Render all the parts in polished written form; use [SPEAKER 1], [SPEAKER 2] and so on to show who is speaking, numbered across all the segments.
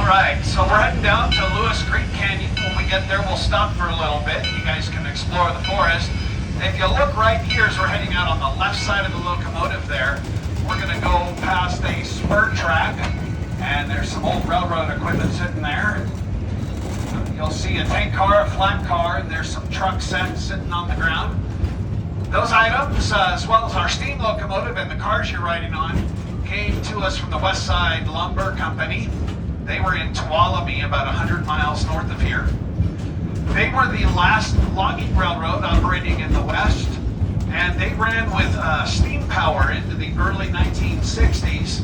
[SPEAKER 1] right, so we're heading down to Lewis Creek Canyon. When we get there, we'll stop for a little bit. You guys can explore the forest. If you look right here as we're heading out on the left side of the locomotive there, we're going to go past a spur track, and there's some old railroad equipment sitting there. You'll see a tank car, a flat car, and there's some truck sets sitting on the ground. Those items, as well as our steam locomotive and the cars you're riding on, came to us from the West Side Lumber Company. They were in Tuolumne, about 100 miles north of here. They were the last logging railroad operating in the West, and they ran with steam power into the early 1960s.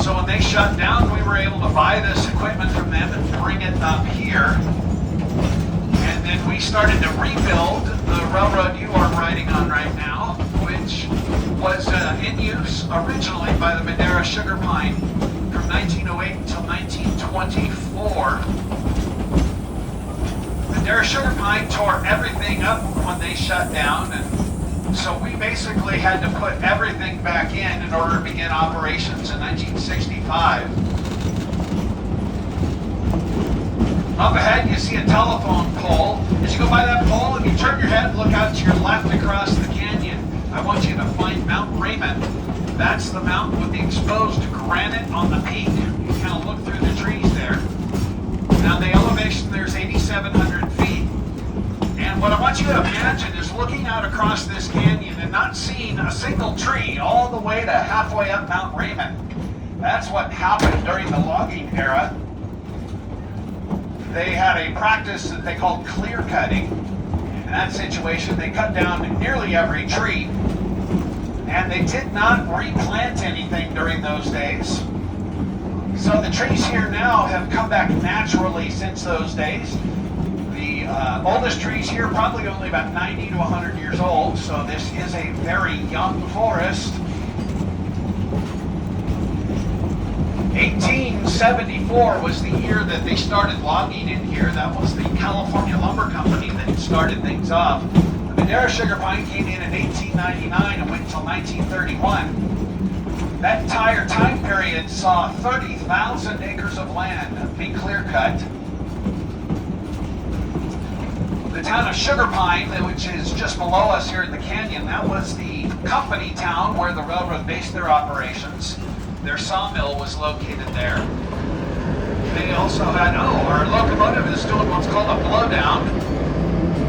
[SPEAKER 1] So when they shut down, we were able to buy this equipment from them and bring it up here. And then we started to rebuild the railroad you are riding on right now, which was in use originally by the Madera Sugar Pine from 1908 until 1924. Madera Sugar Pine tore everything up when they shut down, and so we basically had to put everything back in order to begin operations in 1965. Up ahead, you see a telephone pole. As you go by that pole, if you turn your head, look out to your left across the canyon, I want you to find Mount Raymond. That's the mountain with the exposed granite on the peak. You kind of look through the trees there. Now the elevation there's 8,700 feet. And what I want you to imagine is looking out across this canyon and not seeing a single tree all the way to halfway up Mount Raymond. That's what happened during the logging era. They had a practice that they called clear cutting. In that situation, they cut down nearly every tree, and they did not replant anything during those days. So the trees here now have come back naturally since those days. The oldest trees here probably only about 90 to 100 years old, so this is a very young forest. 1874 was the year that they started logging in here. That was the California Lumber Company that started things off. The Madera Sugar Pine came in 1899 and went until 1931. That entire time period saw 30,000 acres of land be clear cut. The town of Sugar Pine, which is just below us here in the canyon, that was the company town where the railroad based their operations. Their sawmill was located there. They also had, our locomotive is doing what's called a blowdown.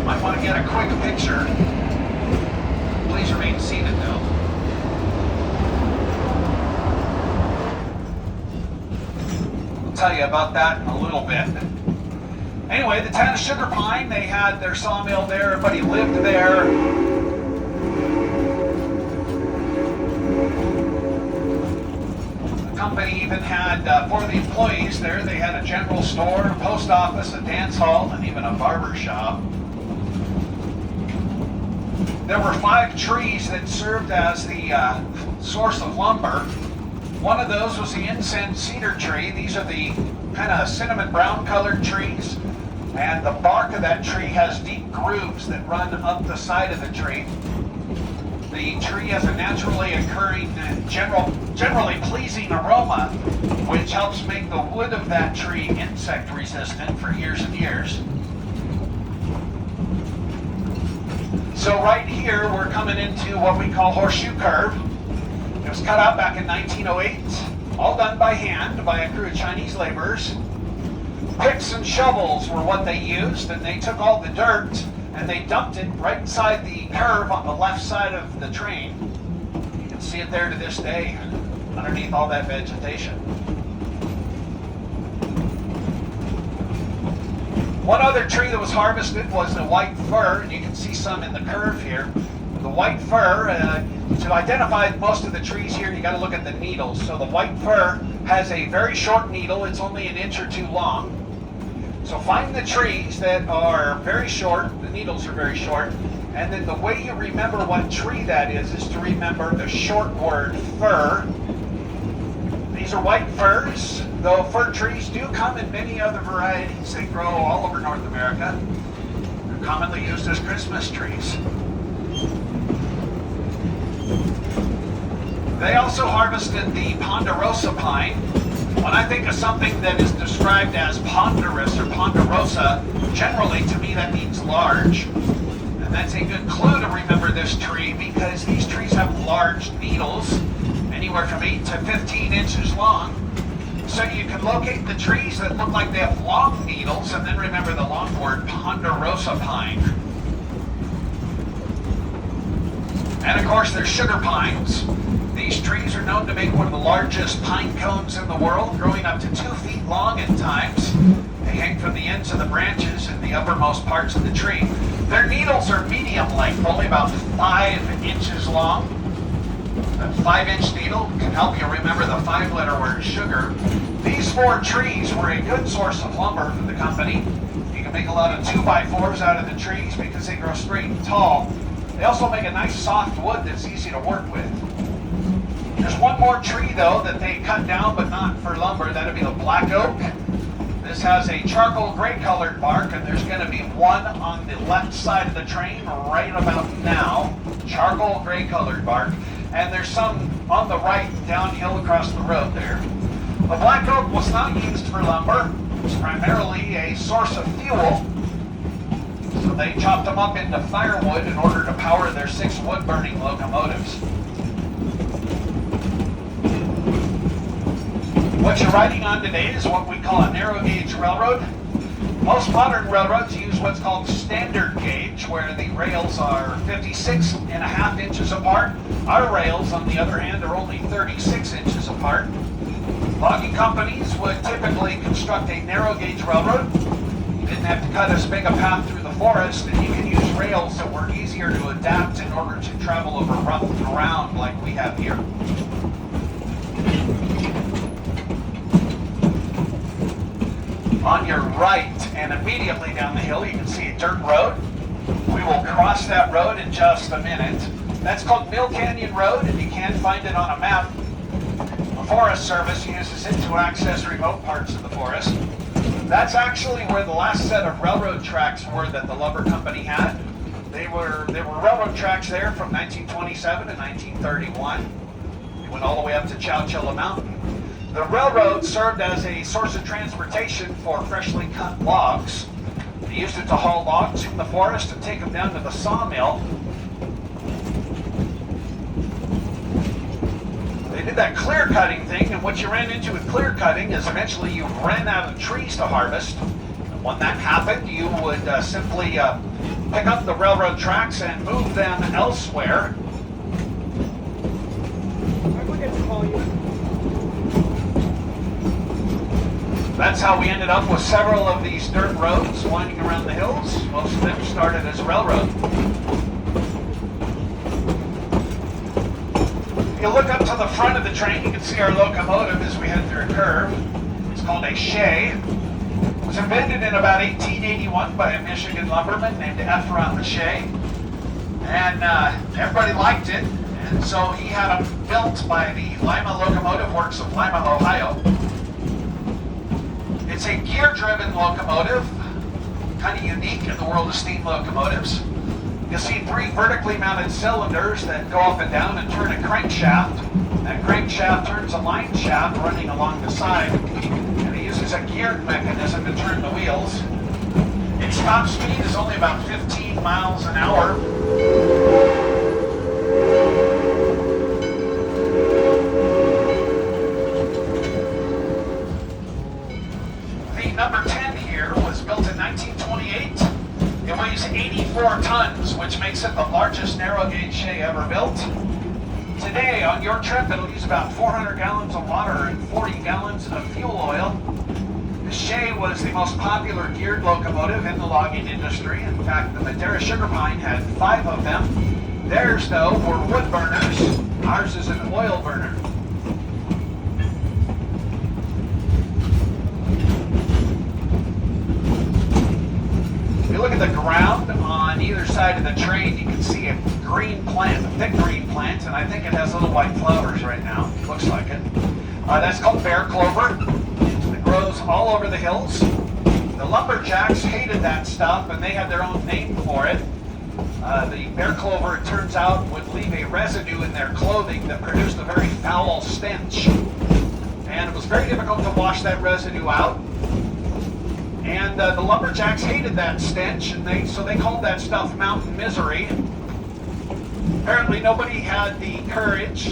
[SPEAKER 1] Might want to get a quick picture. Please remain seated though. I'll tell you about that in a little bit. Anyway, the town of Sugar Pine, they had their sawmill there. Everybody lived there. Company even had, for the employees there, they had a general store, a post office, a dance hall, and even a barber shop. There were 5 trees that served as the source of lumber. One of those was the incense cedar tree. These are the kind of cinnamon brown colored trees, and the bark of that tree has deep grooves that run up the side of the tree. The tree has a naturally occurring, generally pleasing aroma, which helps make the wood of that tree insect resistant for years and years. So right here, we're coming into what we call Horseshoe Curve. It was cut out back in 1908, all done by hand by a crew of Chinese laborers. Picks and shovels were what they used, and they took all the dirt and they dumped it right inside the curve on the left side of the train. You can see it there to this day, underneath all that vegetation. One other tree that was harvested was the white fir, and you can see some in the curve here. The white fir, to identify most of the trees here, you got to look at the needles. So the white fir has a very short needle. It's only an inch or two long. So find the trees that are very short, the needles are very short, and then the way you remember what tree that is to remember the short word fir. These are white firs, though fir trees do come in many other varieties. They grow all over North America. They're commonly used as Christmas trees. They also harvested the ponderosa pine. When I think of something that is described as ponderous or ponderosa, generally to me that means large. And that's a good clue to remember this tree because these trees have large needles, anywhere from 8 to 15 inches long. So you can locate the trees that look like they have long needles and then remember the long word ponderosa pine. And of course there's sugar pines. These trees are known to make one of the largest pine cones in the world, growing up to 2 feet long at times. They hang from the ends of the branches in the uppermost parts of the tree. Their needles are medium length, only about 5 inches long. A 5-inch needle can help you remember the 5-letter word sugar. These 4 trees were a good source of lumber for the company. You can make a lot of 2x4s out of the trees because they grow straight and tall. They also make a nice soft wood that's easy to work with. There's one more tree though that they cut down but not for lumber. That'd be the black oak. This has a charcoal gray colored bark and there's going to be one on the left side of the train right about now. Charcoal gray colored bark. And there's some on the right downhill across the road there. The black oak was not used for lumber. It was primarily a source of fuel. So they chopped them up into firewood in order to power their 6 wood-burning locomotives. What you're riding on today is what we call a narrow gauge railroad. Most modern railroads use what's called standard gauge, where the rails are 56.5 inches apart. Our rails, on the other hand, are only 36 inches apart. Logging companies would typically construct a narrow gauge railroad. You didn't have to cut as big a path through the forest, and you could use rails that were easier to adapt in order to travel over rough ground like we have here. On your right and immediately down the hill, you can see a dirt road. We will cross that road in just a minute. That's called Mill Canyon Road, and you can find it on a map. The Forest Service uses it to access remote parts of the forest. That's actually where the last set of railroad tracks were that the lumber company had. There were railroad tracks there from 1927 to 1931. They went all the way up to Chowchilla Mountain. The railroad served as a source of transportation for freshly cut logs. They used it to haul logs from the forest and take them down to the sawmill. They did that clear cutting thing, and what you ran into with clear cutting is eventually you ran out of trees to harvest. And when that happened, you would simply pick up the railroad tracks and move them elsewhere.
[SPEAKER 2] I forget to call you.
[SPEAKER 1] That's how we ended up with several of these dirt roads winding around the hills. Most of them started as railroad. If you look up to the front of the train, you can see our locomotive as we head through a curve. It's called a shay. It was invented in about 1881 by a Michigan lumberman named Ephraim Shay. And everybody liked it, and so he had them built by the Lima Locomotive Works of Lima, Ohio. It's a gear-driven locomotive, kind of unique in the world of steam locomotives. You'll see 3 vertically mounted cylinders that go up and down and turn a crankshaft. That crankshaft turns a line shaft running along the side, and it uses a geared mechanism to turn the wheels. Its top speed is only about 15 miles an hour. Number 10 here was built in 1928. It weighs 84 tons, which makes it the largest narrow gauge shay ever built. Today, on your trip, it'll use about 400 gallons of water and 40 gallons of fuel oil. The shay was the most popular geared locomotive in the logging industry. In fact, the Madera sugar pine had 5 of them. Theirs, though, were wood burners. Ours is an oil burner. If you look at the ground on either side of the train, you can see a green plant, a thick green plant, and I think it has little white flowers right now. Looks like it. That's called bear clover. It grows all over the hills. The lumberjacks hated that stuff, and they had their own name for it. The bear clover, it turns out, would leave a residue in their clothing that produced a very foul stench. and it was very difficult to wash that residue out. And the lumberjacks hated that stench, and so they called that stuff mountain misery. Apparently nobody had the courage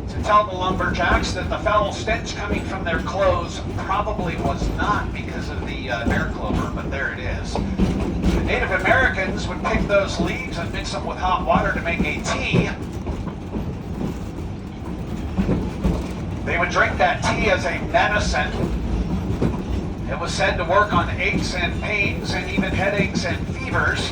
[SPEAKER 1] to tell the lumberjacks that the foul stench coming from their clothes probably was not because of the bear clover, but there it is. The Native Americans would pick those leaves and mix them with hot water to make a tea. They would drink that tea as a medicine. It was said to work on aches and pains and even headaches and fevers.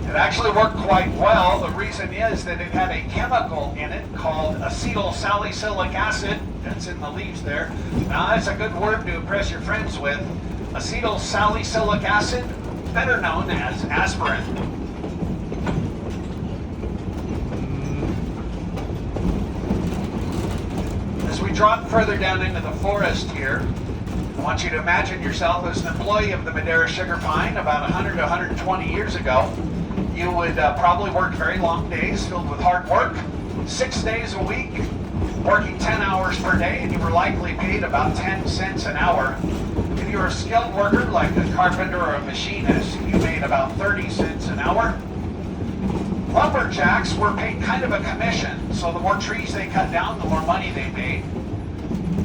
[SPEAKER 1] It actually worked quite well. The reason is that it had a chemical in it called acetyl-salicylic acid. That's in the leaves there. Now that's a good word to impress your friends with. Acetyl-salicylic acid, better known as aspirin. As we drop further down into the forest here, I want you to imagine yourself as an employee of the Madeira sugar pine about 100 to 120 years ago. You would probably work very long days filled with hard work, 6 days a week, working 10 hours per day, and you were likely paid about 10 cents an hour. If you were a skilled worker like a carpenter or a machinist, you made about 30 cents an hour. Lumberjacks were paid kind of a commission, so the more trees they cut down, the more money they made.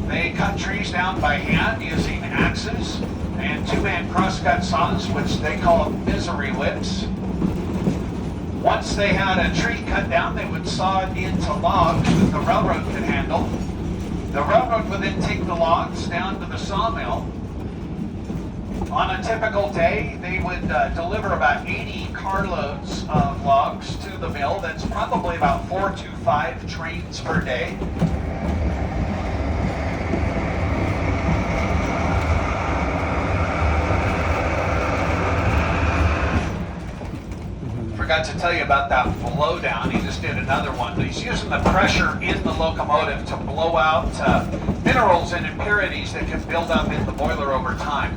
[SPEAKER 1] They cut trees down by hand using axes and two-man crosscut saws, which they call misery whips. Once they had a tree cut down, they would saw it into logs that the railroad could handle. The railroad would then take the logs down to the sawmill. On a typical day, they would deliver about 80 carloads of logs to the mill. That's probably about 4 to 5 trains per day. Forgot to tell you about that blowdown. He just did another one. He's using the pressure in the locomotive to blow out minerals and impurities that can build up in the boiler over time.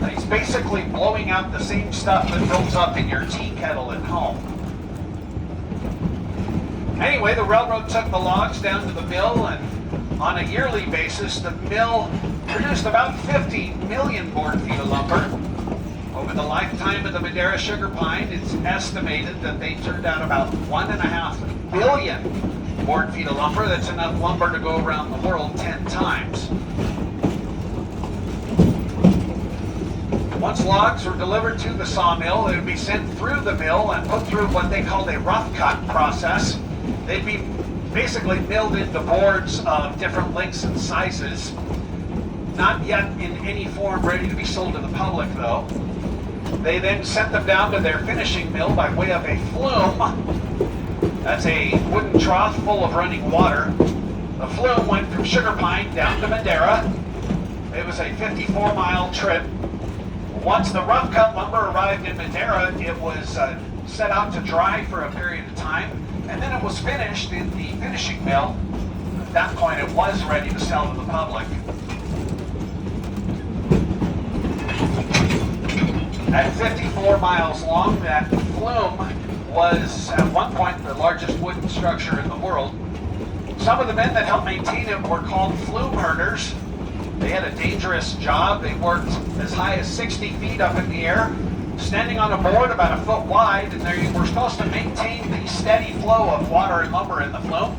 [SPEAKER 1] He's basically blowing out the same stuff that builds up in your tea kettle at home. Anyway, the railroad took the logs down to the mill, and on a yearly basis, the mill produced about 50 million board feet of lumber. Over the lifetime of the Madeira sugar pine, it's estimated that they turned out about 1.5 billion board feet of lumber. That's enough lumber to go around the world 10 times. Once logs were delivered to the sawmill, they would be sent through the mill and put through what they called a rough cut process. They'd be basically milled into boards of different lengths and sizes. Not yet in any form ready to be sold to the public, though. They then sent them down to their finishing mill by way of a flume. That's a wooden trough full of running water. The flume went from sugar pine down to Madeira. It was a 54-mile trip. Once the rough cut lumber arrived in Madeira, it was set out to dry for a period of time, and then it was finished in the finishing mill. At that point, it was ready to sell to the public. At 54 miles long, that flume was at one point the largest wooden structure in the world. Some of the men that helped maintain it were called flume herders. They had a dangerous job. They worked as high as 60 feet up in the air, standing on a board about a foot wide, and they were supposed to maintain the steady flow of water and lumber in the flume.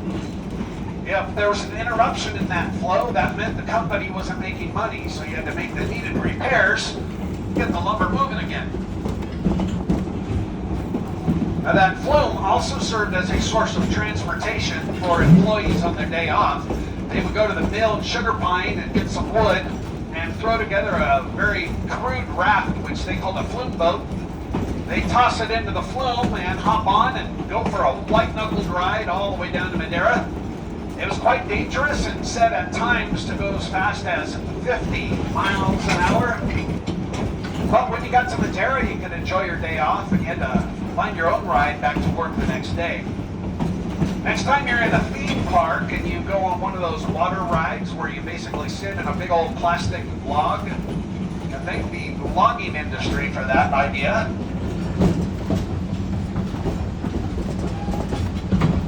[SPEAKER 1] If there was an interruption in that flow, that meant the company wasn't making money, so you had to make the needed repairs, get the lumber moving again. Now that flume also served as a source of transportation for employees on their day off. They would go to the mill in Sugar Pine and get some wood and throw together a very crude raft, which they called a flume boat. They toss it into the flume and hop on and go for a white-knuckled ride all the way down to Madeira. It was quite dangerous and said at times to go as fast as 50 miles an hour. But when you got to Madeira, you could enjoy your day off and you had to find your own ride back to work the next day. Next time you're in a theme park and you go on one of those water rides where you basically sit in a big old plastic log, you can thank the logging industry for that idea.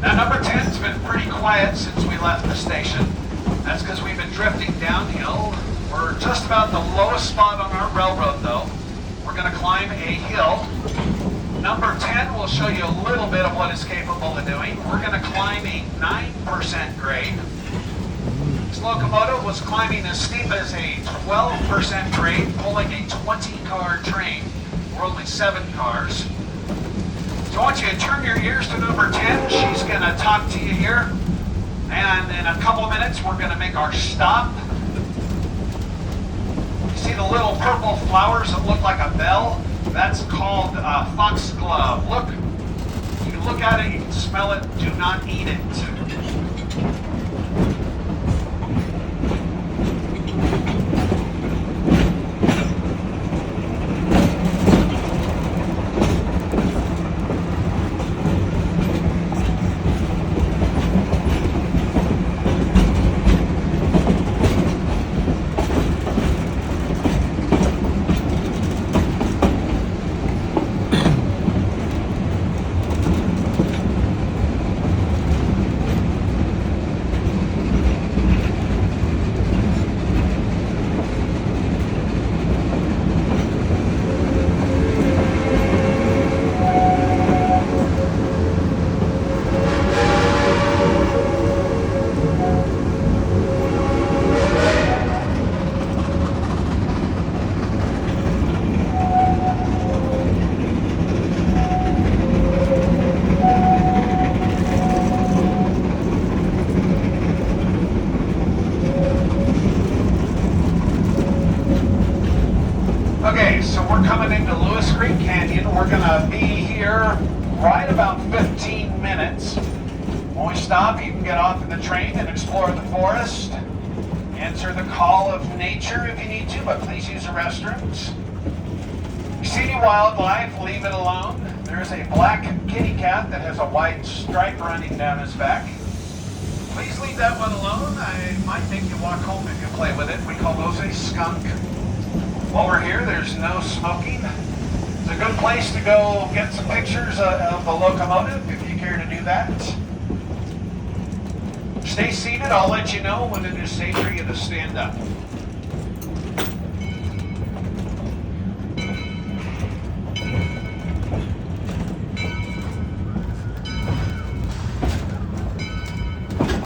[SPEAKER 1] Now, number 10's been pretty quiet since we left the station. That's because we've been drifting downhill. We're just about the lowest spot on our railroad though. We're going to climb a hill. Number 10 will show you a little bit of what it's capable of doing. We're going to climb a 9% grade. This locomotive was climbing as steep as a 12% grade, pulling a 20-car train. We're only 7 cars. So I want you to turn your ears to number 10. She's going to talk to you here. And in a couple of minutes, we're going to make our stop. You see the little purple flowers that look like a bell? That's called foxglove. Look, you can look at it, you can smell it, do not eat it. Okay, so we're coming into Lewis Creek Canyon. We're gonna be here right about 15 minutes. When we stop, you can get off of the train and explore the forest. Answer the call of nature if you need to, but please use the restrooms. You see any wildlife, leave it alone. There is a black kitty cat that has a white stripe running down his back. Please leave that one alone. I might make you walk home if you play with it. We call those a skunk. While we're here, there's no smoking. It's a good place to go get some pictures of the locomotive if you care to do that. Stay seated. I'll let you know when it is safe for you to stand up.